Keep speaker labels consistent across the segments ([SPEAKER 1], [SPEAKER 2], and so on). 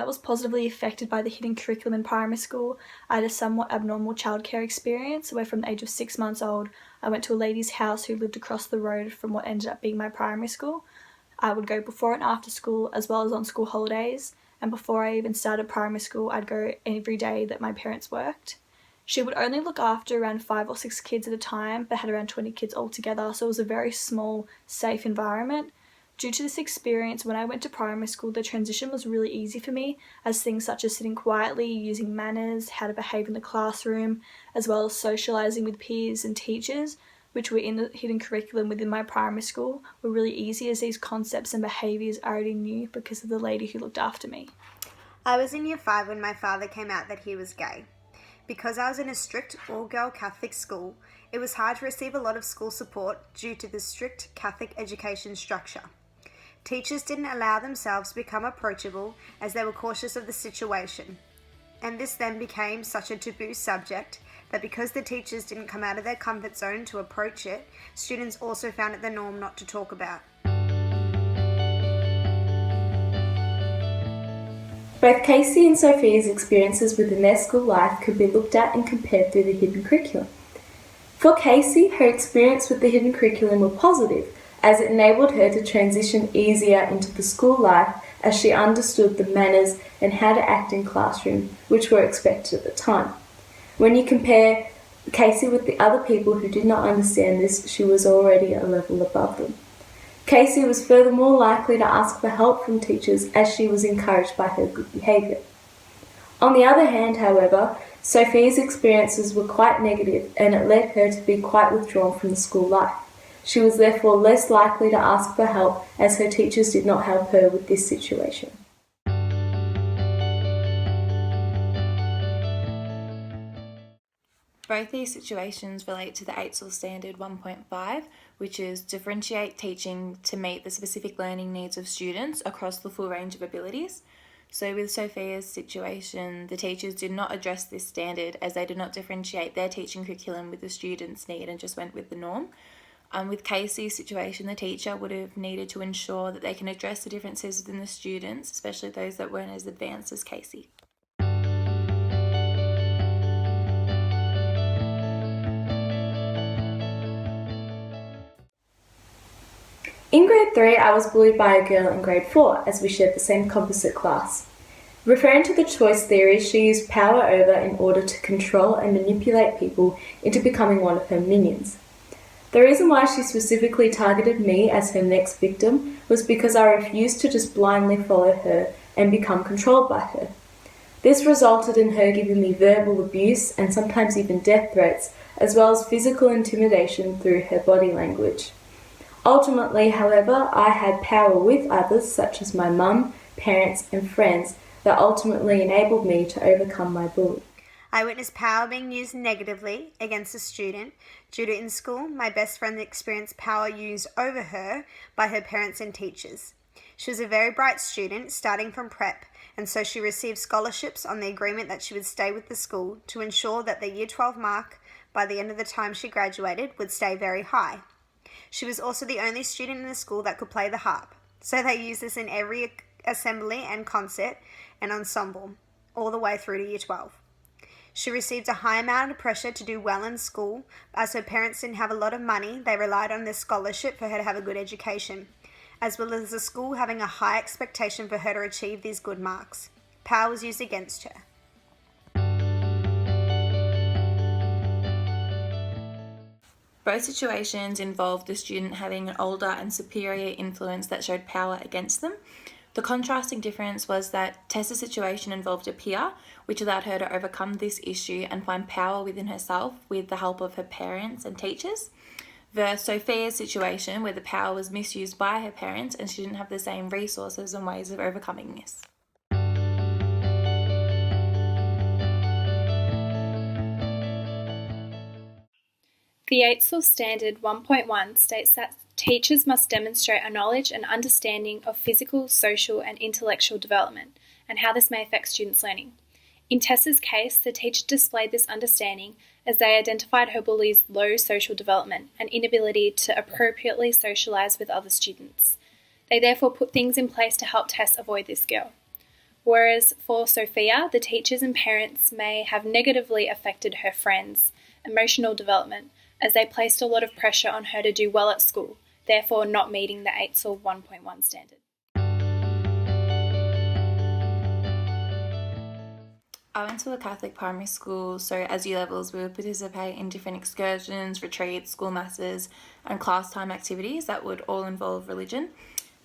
[SPEAKER 1] I was positively affected by the hidden curriculum in primary school. I had a somewhat abnormal childcare experience where from the age of 6 months old, I went to a lady's house who lived across the road from what ended up being my primary school. I would go before and after school as well as on school holidays, and before I even started primary school, I'd go every day that my parents worked. She would only look after around 5 or 6 kids at a time, but had around 20 kids altogether, so it was a very small, safe environment. Due to this experience, when I went to primary school, the transition was really easy for me, as things such as sitting quietly, using manners, how to behave in the classroom, as well as socialising with peers and teachers, which were in the hidden curriculum within my primary school, were really easy as these concepts and behaviours I already knew because of the lady who looked after me.
[SPEAKER 2] I was in year 5 when my father came out that he was gay. Because I was in a strict all-girl Catholic school, it was hard to receive a lot of school support due to the strict Catholic education structure. Teachers didn't allow themselves to become approachable as they were cautious of the situation. And this then became such a taboo subject that because the teachers didn't come out of their comfort zone to approach it, students also found it the norm not to talk about.
[SPEAKER 3] Both Casey and Sophia's experiences within their school life could be looked at and compared through the hidden curriculum. For Casey, her experience with the hidden curriculum was positive, as it enabled her to transition easier into the school life as she understood the manners and how to act in classroom, which were expected at the time. When you compare Casey with the other people who did not understand this, she was already a level above them. Casey was furthermore likely to ask for help from teachers as she was encouraged by her good behaviour. On the other hand, however, Sophia's experiences were quite negative and it led her to be quite withdrawn from the school life. She was therefore less likely to ask for help as her teachers did not help her with this situation.
[SPEAKER 4] Both these situations relate to the EPT standard 1.5, which is differentiate teaching to meet the specific learning needs of students across the full range of abilities. So with Sophia's situation, the teachers did not address this standard as they did not differentiate their teaching curriculum with the students' need and just went with the norm. With Casey's situation, the teacher would have needed to ensure that they can address the differences within the students, especially those that weren't as advanced as Casey.
[SPEAKER 3] In grade 3, I was bullied by a girl in grade 4 as we shared the same composite class. Referring to the choice theory, she used power over in order to control and manipulate people into becoming one of her minions. The reason why she specifically targeted me as her next victim was because I refused to just blindly follow her and become controlled by her. This resulted in her giving me verbal abuse and sometimes even death threats, as well as physical intimidation through her body language. Ultimately, however, I had power with others, such as my mum, parents and friends, that ultimately enabled me to overcome my bully.
[SPEAKER 2] I witnessed power being used negatively against a student due to in school my best friend experienced power used over her by her parents and teachers. She was a very bright student starting from prep, and so she received scholarships on the agreement that she would stay with the school to ensure that the year 12 mark by the end of the time she graduated would stay very high. She was also the only student in the school that could play the harp, so they used this in every assembly and concert and ensemble all the way through to year 12. She received a high amount of pressure to do well in school. As her parents didn't have a lot of money, they relied on this scholarship for her to have a good education, as well as the school having a high expectation for her to achieve these good marks. Power was used against her.
[SPEAKER 4] Both situations involved the student having an older and superior influence that showed power against them. The contrasting difference was that Tess's situation involved a peer, which allowed her to overcome this issue and find power within herself with the help of her parents and teachers, versus Sophia's situation where the power was misused by her parents and she didn't have the same resources and ways of overcoming this.
[SPEAKER 5] The EPT standard 1.1 states that teachers must demonstrate a knowledge and understanding of physical, social and intellectual development and how this may affect students' learning. In Tess's case, the teacher displayed this understanding as they identified her bully's low social development and inability to appropriately socialise with other students. They therefore put things in place to help Tess avoid this girl. Whereas for Sophia, the teachers and parents may have negatively affected her friends' emotional development as they placed a lot of pressure on her to do well at school, therefore not meeting the AITSL 1.1 standard.
[SPEAKER 4] I went to a Catholic primary school, so as U-levels we would participate in different excursions, retreats, school masses and class time activities that would all involve religion.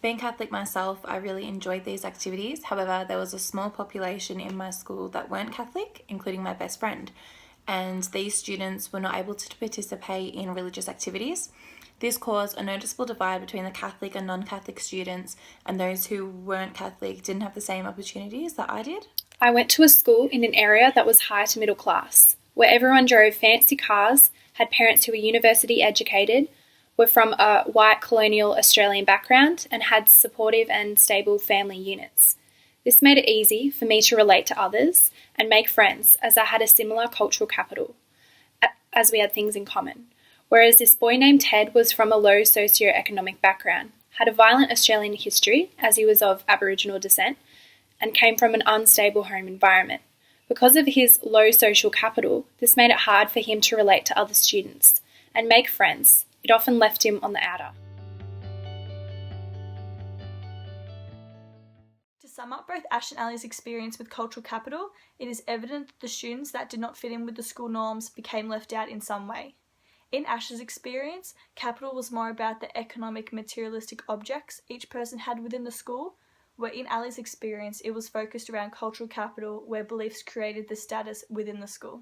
[SPEAKER 4] Being Catholic myself, I really enjoyed these activities. However, there was a small population in my school that weren't Catholic, including my best friend, and these students were not able to participate in religious activities. This caused a noticeable divide between the Catholic and non-Catholic students, and those who weren't Catholic didn't have the same opportunities that I did.
[SPEAKER 5] I went to a school in an area that was high to middle class, where everyone drove fancy cars, had parents who were university educated, were from a white colonial Australian background, and had supportive and stable family units. This made it easy for me to relate to others and make friends, as I had a similar cultural capital, as we had things in common. Whereas this boy named Ted was from a low socio-economic background, had a violent Australian history as he was of Aboriginal descent, and came from an unstable home environment. Because of his low social capital, this made it hard for him to relate to other students and make friends. It often left him on the outer.
[SPEAKER 1] To sum up both Ash and Allie's experience with cultural capital, it is evident that the students that did not fit in with the school norms became left out in some way. In Ash's experience, capital was more about the economic materialistic objects each person had within the school, where in Allie's experience it was focused around cultural capital where beliefs created the status within the school.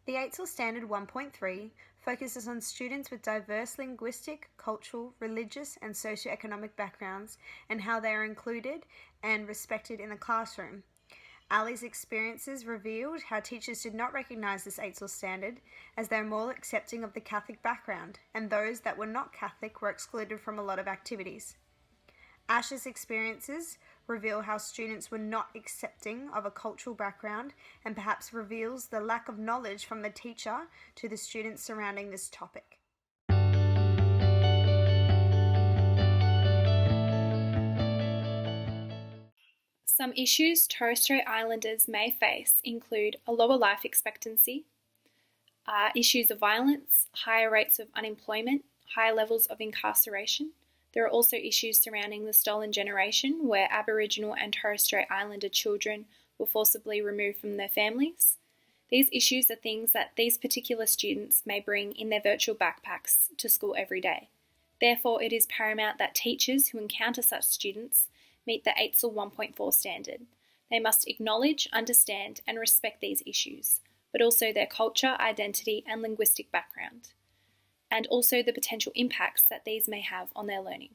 [SPEAKER 2] The AITSL Standard 1.3 focuses on students with diverse linguistic, cultural, religious and socioeconomic backgrounds and how they are included and respected in the classroom. Allie's experiences revealed how teachers did not recognise this AITSL standard as they are more accepting of the Catholic background, and those that were not Catholic were excluded from a lot of activities. Ash's experiences reveal how students were not accepting of a cultural background and perhaps reveals the lack of knowledge from the teacher to the students surrounding this topic.
[SPEAKER 5] Some issues Torres Strait Islanders may face include a lower life expectancy, issues of violence, higher rates of unemployment, higher levels of incarceration. There are also issues surrounding the stolen generation, where Aboriginal and Torres Strait Islander children were forcibly removed from their families. These issues are things that these particular students may bring in their virtual backpacks to school every day. Therefore, it is paramount that teachers who encounter such students meet the AITSL 1.4 standard. They must acknowledge, understand and respect these issues, but also their culture, identity and linguistic background, and also the potential impacts that these may have on their learning.